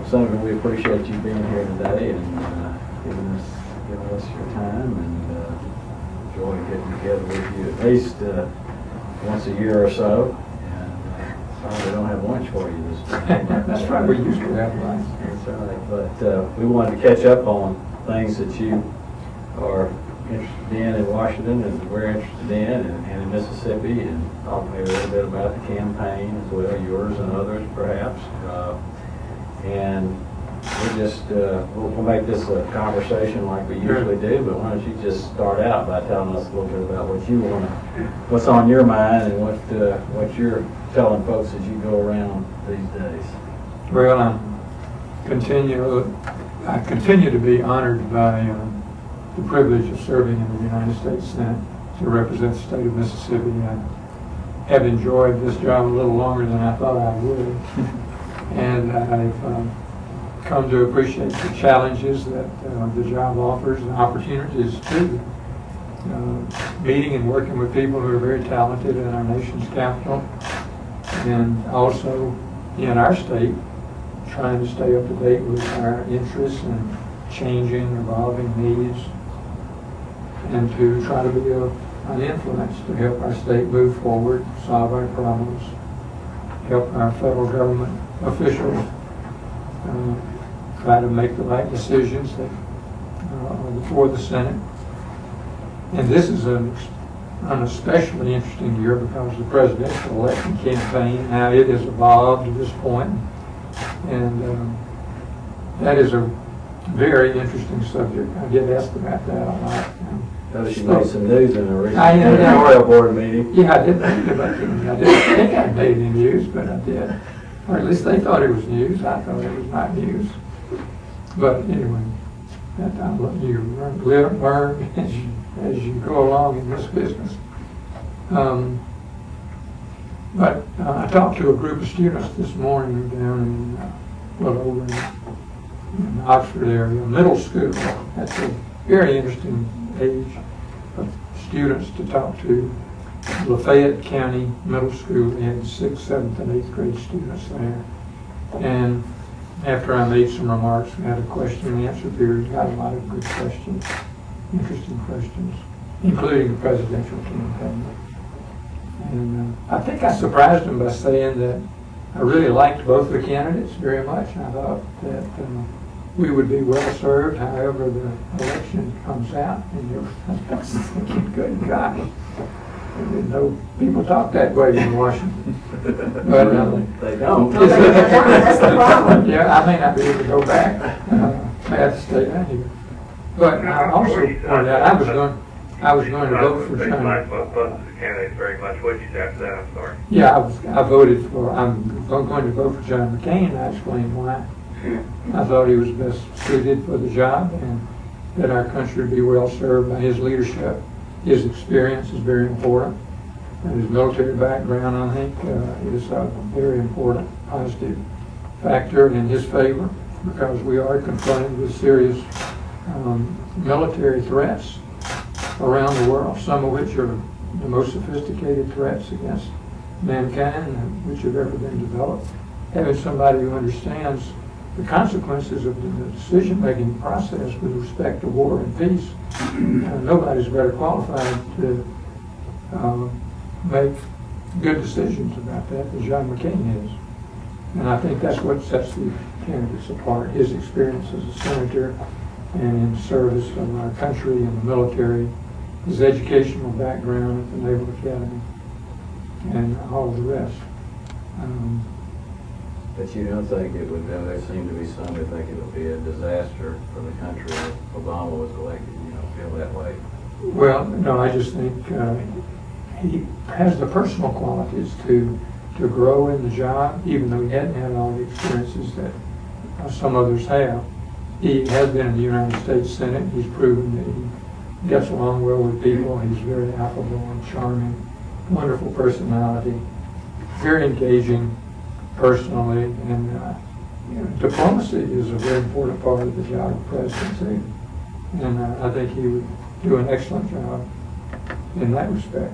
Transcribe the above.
Senator, we appreciate you being here today and giving us your time, and enjoy getting together with you at least once a year or so. And sorry we don't have lunch for you this time. That's right, we used to have lunch. That's right. But we wanted to catch up on things that you are interested in Washington and we're interested in, and in Mississippi, and talk maybe a little bit about the campaign as well, yours and others perhaps. And we just, we'll make this a conversation like we usually do, but why don't you just start out by telling us a little bit about what you want to, what's on your mind, and what you're telling folks as you go around these days. Well, I continue to be honored by the privilege of serving in the United States Senate to represent the state of Mississippi. I have enjoyed this job a little longer than I thought I would. And I've come to appreciate the challenges that the job offers and opportunities too. Meeting and working with people who are very talented in our nation's capital, and also in our state, trying to stay up to date with our interests and changing, evolving needs, and to try to be an influence to help our state move forward, solve our problems, help our federal government officials try to make the right decisions that are before the Senate. And this is an especially interesting year because the presidential election campaign, how it has evolved to this point. And that is a very interesting subject. I get asked about that a lot. Notice you made some news in a recent editorial board meeting. Yeah, I did think about it. I didn't think I made any news, but I did. Or at least they thought it was news. I thought it was not news. But anyway, that you learn as you go along in this business. But I talked to a group of students this morning down in, over in the Oxford area, middle school. That's a very interesting age of students to talk to. Lafayette County Middle School, they had 6th, 7th, and 8th grade students there. And after I made some remarks, we had a question and answer period. Got a lot of good questions, interesting questions, including the presidential campaign. And I think I surprised them by saying that I really liked both the candidates very much. I thought that we would be well served however the election comes out. And I was thinking, good God, I didn't know people talk that way in Washington. But they don't. That's the problem. Yeah, I may not be able to go back. I have to stay down here. But I also pointed out I was going to vote for John. The candidates very much. What did you say after that? I'm sorry. Yeah, I voted for. I'm going to vote for John McCain, and I explained why. I thought he was best suited for the job, and that our country would be well served by his leadership. His experience is very important, and his military background, I think, is a very important positive factor in his favor, because we are confronted with serious military threats around the world, some of which are the most sophisticated threats against mankind which have ever been developed. Having somebody who understands the consequences of the decision-making process with respect to war and peace, nobody's better qualified to make good decisions about that than John McCain is. And I think that's what sets the candidates apart, his experience as a senator and in service of our country in the military, his educational background at the Naval Academy, and all of the rest. But you don't think it would, there seem to be some who think it would be a disaster for the country if Obama was elected, feel that way? Well, no, I just think he has the personal qualities to grow in the job, even though he hadn't had all the experiences that some others have. He has been in the United States Senate. He's proven that he gets along well with people. He's very affable and charming, wonderful personality, very engaging personally, and diplomacy is a very important part of the job of presidency. And I think he would do an excellent job in that respect.